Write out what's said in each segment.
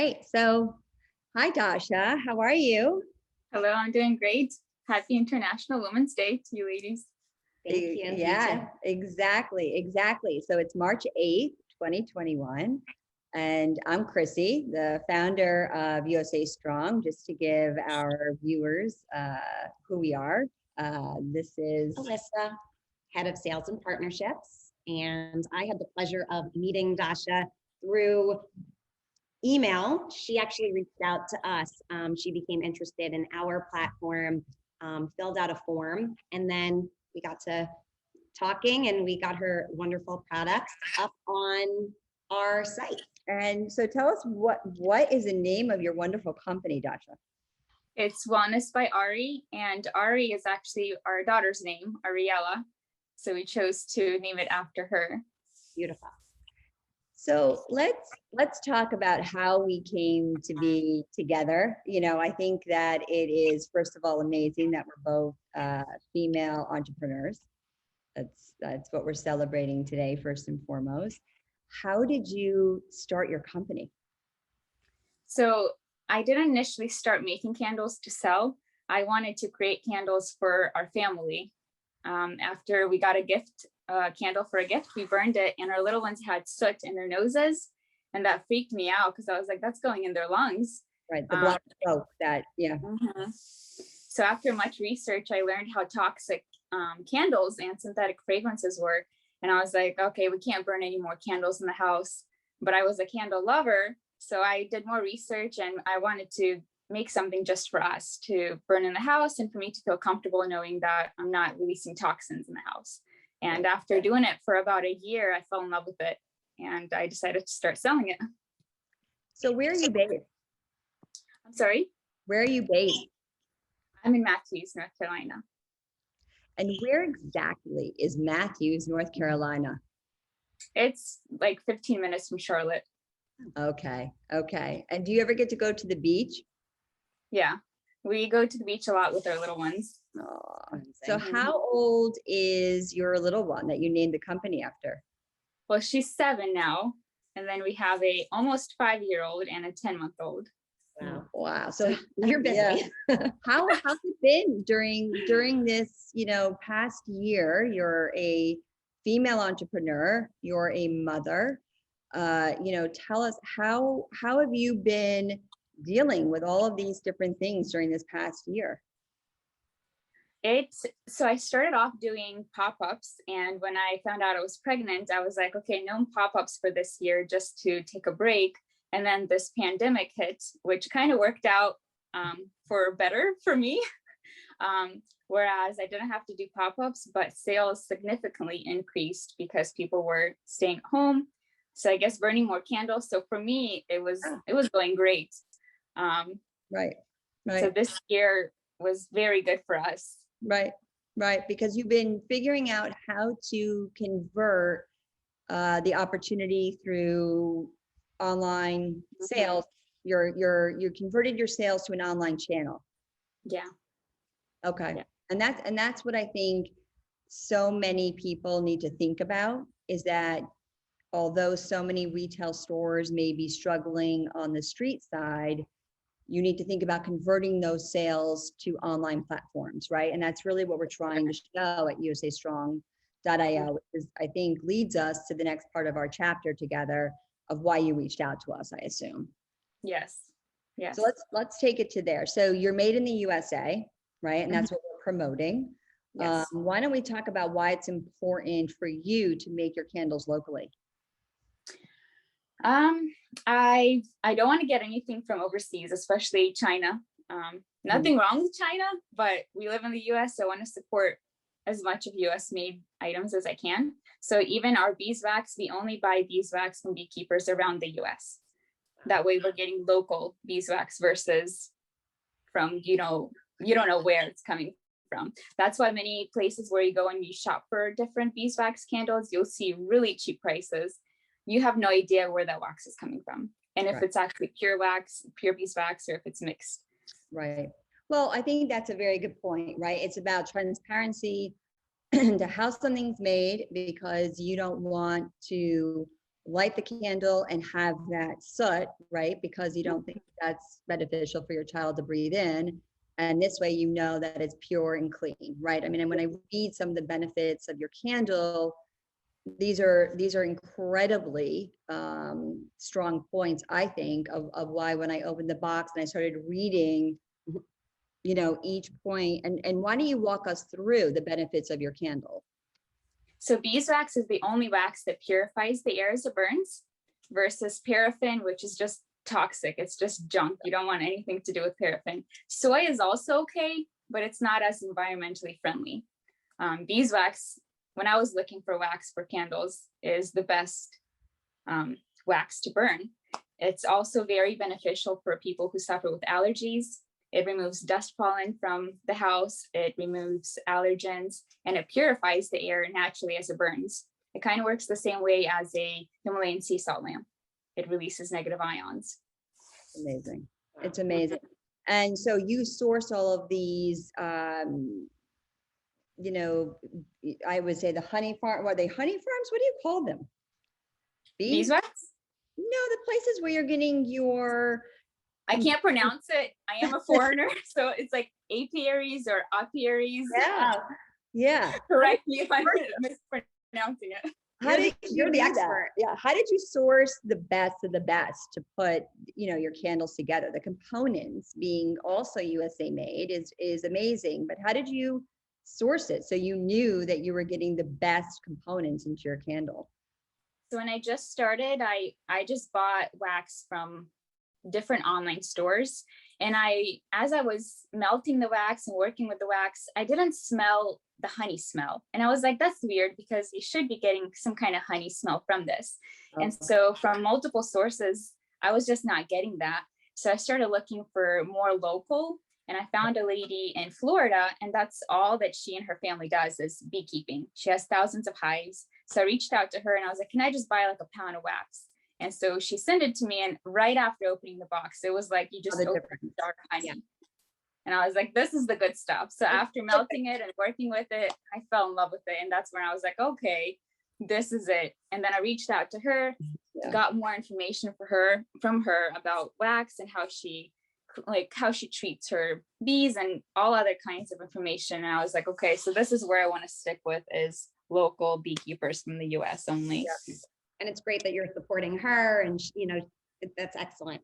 Great. So, hi, Dasha. How are you? Hello, I'm doing great. Happy International Women's Day to you ladies. Thank you. Yeah, exactly. So it's March 8th, 2021. And I'm Chrissy, the founder of USA Strong, just to give our viewers who we are. This is Alyssa, head of sales and partnerships. And I had the pleasure of meeting Dasha through email. She actually reached out to us. She became interested in our platform, filled out a form, and then we got to talking and we got her wonderful products up on our site. And so tell us what is the name of your wonderful company, Dasha? It's Wellness by Ari, and Ari is actually our daughter's name, Ariella. So we chose to name it after her. Beautiful. So let's talk about how we came to be together. You know, I think that it is, first of all, amazing that we're both female entrepreneurs. That's what we're celebrating today, first and foremost. How did you start your company? So I didn't initially start making candles to sell. I wanted to create candles for our family. After we got a candle for a gift, we burned it, and our little ones had soot in their noses, and that freaked me out because I was like, that's going in their lungs. Right, the black smoke that, yeah. So after much research, I learned how toxic candles and synthetic fragrances were. And I was like, okay, we can't burn any more candles in the house. But I was a candle lover. So I did more research, and I wanted to make something just for us to burn in the house and for me to feel comfortable knowing that I'm not releasing toxins in the house. And after doing it for about a year, I fell in love with it, and I decided to start selling it. So where are you based? I'm sorry? Where are you based? I'm in Matthews, North Carolina. And where exactly is Matthews, North Carolina? It's like 15 minutes from Charlotte. Okay. And do you ever get to go to the beach? Yeah, we go to the beach a lot with our little ones. Oh, so how old is your little one that you named the company after? Well, she's 7 now. And then we have a almost 5-year-old and a 10-month-old. Wow. So you're busy. Yeah. How's it been during this, past year? You're a female entrepreneur, you're a mother. Tell us how have you been dealing with all of these different things during this past year? So I started off doing pop-ups, and when I found out I was pregnant, I was like, okay, no pop-ups for this year, just to take a break. And then this pandemic hit, which kind of worked out for better for me. Whereas I didn't have to do pop-ups, but sales significantly increased because people were staying at home. So I guess burning more candles. So for me, it was going great. Right. So this year was very good for us. Right. Because you've been figuring out how to convert the opportunity through online sales. You converted your sales to an online channel. Yeah. Okay. Yeah. And that's what I think so many people need to think about, is that although so many retail stores may be struggling on the street side, you need to think about converting those sales to online platforms, right? And that's really what we're trying to show at usastrong.io, which is, I think, leads us to the next part of our chapter together of why you reached out to us, I assume. Yes. So let's take it to there. So you're made in the USA, right? And that's what we're promoting. Yes. Why don't we talk about why it's important for you to make your candles locally? I don't want to get anything from overseas, especially China. Nothing wrong with China, but we live in the US, so I want to support as much of US made items as I can. So even our beeswax, we only buy beeswax from beekeepers around the US. That way we're getting local beeswax versus from, you don't know where it's coming from. That's why many places where you go and you shop for different beeswax candles, you'll see really cheap prices. You have no idea where that wax is coming from. And if it's actually pure wax, pure beeswax, or if it's mixed. Right. Well, I think that's a very good point, right? It's about transparency to how something's made, because you don't want to light the candle and have that soot, right? Because you don't think that's beneficial for your child to breathe in. And this way, you know that it's pure and clean, right? I mean, and when I read some of the benefits of your candle, these are incredibly strong points, I think, of why when I opened the box and I started reading, each point. And why don't you walk us through the benefits of your candle? So beeswax is the only wax that purifies the air as it burns, versus paraffin, which is just toxic. It's just junk. You don't want anything to do with paraffin. Soy is also okay, but it's not as environmentally friendly. Beeswax, when I was looking for wax for candles, is the best wax to burn. It's also very beneficial for people who suffer with allergies. It removes dust pollen from the house. It removes allergens, and it purifies the air naturally as it burns. It kind of works the same way as a Himalayan sea salt lamp. It releases negative ions. Amazing. It's amazing. And so you source all of these, I would say the honey farm. What are they? Honey farms? What do you call them? Beeswax? No, the places where you're getting your. I can't pronounce it. I am a foreigner, so it's like apiaries or apiaries. Yeah. Correct me if I'm mispronouncing it. How did you're the expert? Yeah. How did you source the best of the best to put, your candles together? The components being also USA made is amazing, but how did you source it so you knew that you were getting the best components into your candle? So when I just started, I just bought wax from different online stores. And as I was melting the wax and working with the wax, I didn't smell the honey smell. And I was like, that's weird, because you should be getting some kind of honey smell from this. Okay. And so from multiple sources, I was just not getting that. So I started looking for more local, and I found a lady in Florida, and that's all that she and her family does is beekeeping. She has thousands of hives. So I reached out to her and I was like, can I just buy like a pound of wax? And so she sent it to me, and right after opening the box, it was like you just opened a jar of honey. Yeah. And I was like, this is the good stuff. So after melting it and working with it, I fell in love with it. And that's when I was like, okay, this is it. And then I reached out to her, got more information from her about wax and how she treats her bees and all other kinds of information. And I was like, okay, so this is where I want to stick with, is local beekeepers from the US only. Yeah. And it's great that you're supporting her, and that's excellent.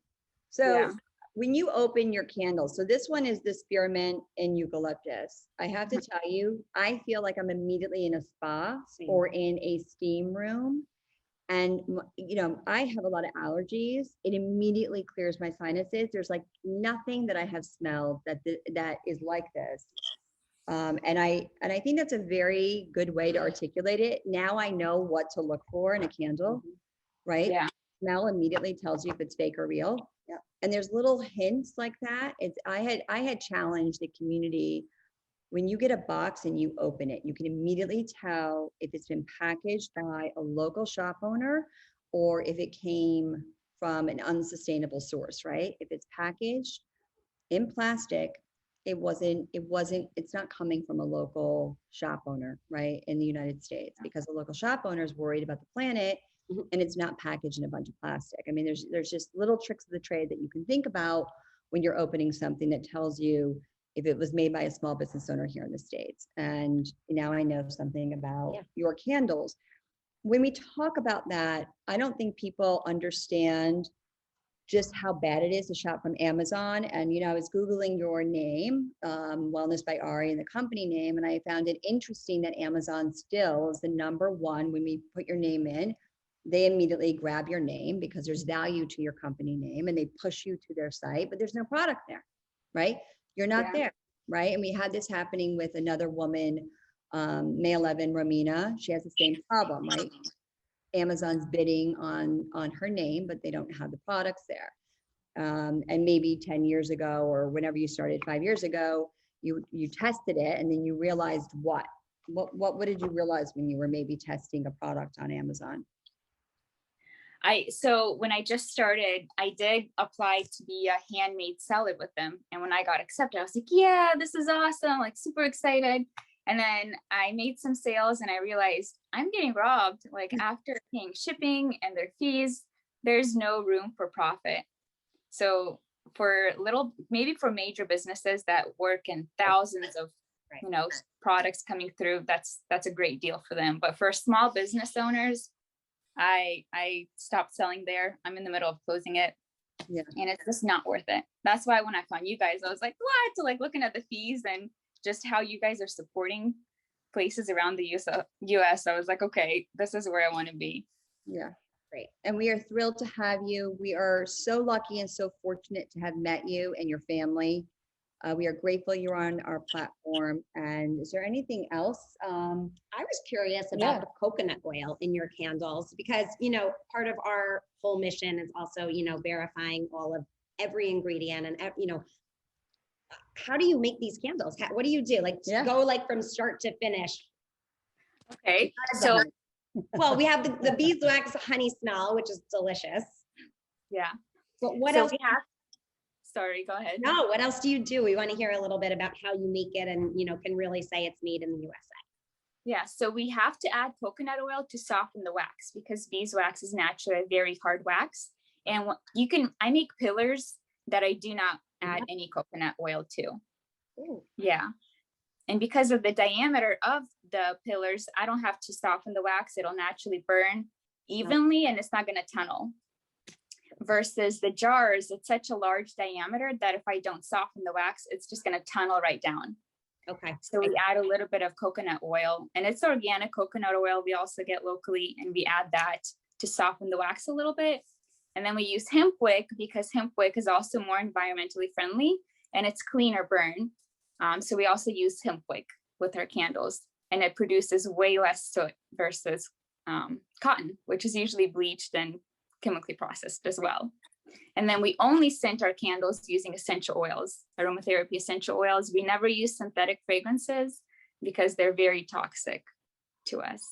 So when you open your candles, so this one is the spearmint and eucalyptus. I have to tell you, I feel like I'm immediately in a spa or in a steam room. And, I have a lot of allergies. It immediately clears my sinuses. There's like nothing that I have smelled that is like this. And I think that's a very good way to articulate it. Now I know what to look for in a candle, right? Yeah. Smell immediately tells you if it's fake or real. Yeah. And there's little hints like that. I had challenged the community. When you get a box and you open it, you can immediately tell if it's been packaged by a local shop owner or if it came from an unsustainable source, right? If it's packaged in plastic, it's not coming from a local shop owner, right, in the United States, because the local shop owner is worried about the planet and it's not packaged in a bunch of plastic. I mean, there's just little tricks of the trade that you can think about when you're opening something that tells you if it was made by a small business owner here in the States. And now I know something about your candles. When we talk about that, I don't think people understand just how bad it is to shop from Amazon. And, I was Googling your name, Wellness by Ari, and the company name, and I found it interesting that Amazon still is the number one. When we put your name in, they immediately grab your name because there's value to your company name, and they push you to their site, but there's no product there, right? You're not there, right? And we had this happening with another woman, May 11, Romina. She has the same problem, right? Amazon's bidding on her name, but they don't have the products there. And maybe 10 years ago, or whenever you started 5 years ago, you tested it, and then you realized what did you realize when you were maybe testing a product on Amazon? So when I just started, I did apply to be a handmade seller with them. And when I got accepted, I was like, yeah, this is awesome, like super excited. And then I made some sales and I realized I'm getting robbed. Like after paying shipping and their fees, there's no room for profit. So for maybe for major businesses that work in thousands of, products coming through, that's a great deal for them. But for small business owners, I stopped selling there. I'm in the middle of closing it. Yeah. And it's just not worth it. That's why when I found you guys, I was like, what? So like looking at the fees and just how you guys are supporting places around the US, I was like, okay, this is where I want to be. Yeah. Great. And we are thrilled to have you. We are so lucky and so fortunate to have met you and your family. We are grateful you're on our platform. And is there anything else? I was curious about the coconut oil in your candles because, part of our whole mission is also, verifying all of every ingredient and, how do you make these candles? What do you do? Like go like from start to finish. Okay. So, well, we have the beeswax honey smell, which is delicious. Yeah. But what else? Sorry, go ahead. No, what else do you do? We want to hear a little bit about how you make it and, can really say it's made in the USA. Yeah, so we have to add coconut oil to soften the wax because beeswax is naturally a very hard wax. And I make pillars that I do not add any coconut oil to. Ooh. Yeah. And because of the diameter of the pillars, I don't have to soften the wax. It'll naturally burn evenly and it's not going to tunnel. Versus the jars, it's such a large diameter that if I don't soften the wax, it's just going to tunnel right down. Okay. So we add a little bit of coconut oil, and it's organic coconut oil we also get locally, and we add that to soften the wax a little bit. And then we use hemp wick because hemp wick is also more environmentally friendly and it's cleaner burn. So we also use hemp wick with our candles, and it produces way less soot versus cotton, which is usually bleached and chemically processed as well. And then we only scent our candles using essential oils, aromatherapy essential oils. We never use synthetic fragrances because they're very toxic to us.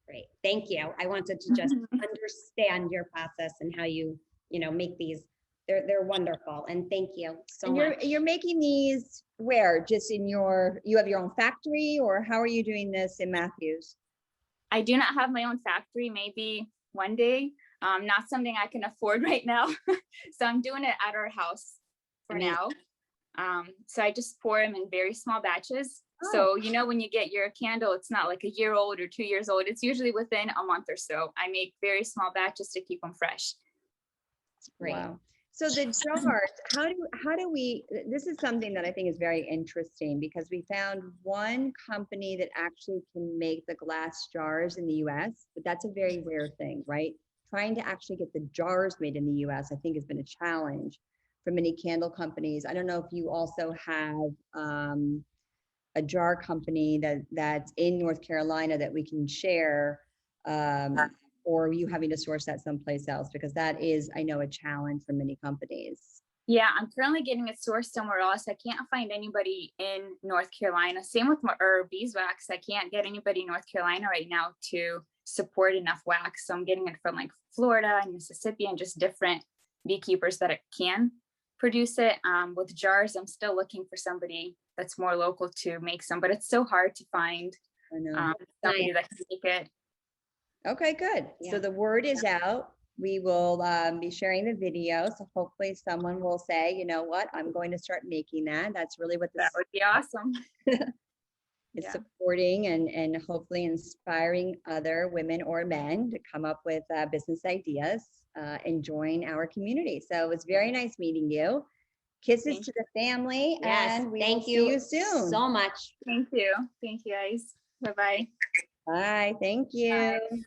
Great, thank you. I wanted to just understand your process and how you, make these. They're wonderful, and thank you so much. You're making these where? Just you have your own factory, or how are you doing this in Matthews? I do not have my own factory. Maybe one day. Not something I can afford right now. So I'm doing it at our house for now. So I just pour them in very small batches. So, when you get your candle, it's not like a year old or 2 years old. It's usually within a month or so. I make very small batches to keep them fresh. Great. Wow. So the jars, how do we, this is something that I think is very interesting because we found one company that actually can make the glass jars in the US, but that's a very rare thing, right? Trying to actually get the jars made in the US, I think has been a challenge for many candle companies. I don't know if you also have a jar company that's in North Carolina that we can share, or are you having to source that someplace else? Because that is, I know, a challenge for many companies. Yeah, I'm currently getting it sourced somewhere else. I can't find anybody in North Carolina. Same with my beeswax. I can't get anybody in North Carolina right now to support enough wax. So I'm getting it from like Florida and Mississippi and just different beekeepers that can produce it. With jars, I'm still looking for somebody that's more local to make some, but it's so hard to find somebody that can make it. Okay, good. Yeah. So the word is out. We will be sharing the video. So hopefully someone will say, you know what, I'm going to start making that. That's really what that would be awesome. It's supporting and hopefully inspiring other women or men to come up with business ideas and join our community. So it was very nice meeting you. Kisses to the family. Yes, and we thank will see you soon. So much. Thank you. Thank you guys. Bye-bye. Bye. Thank you. Bye.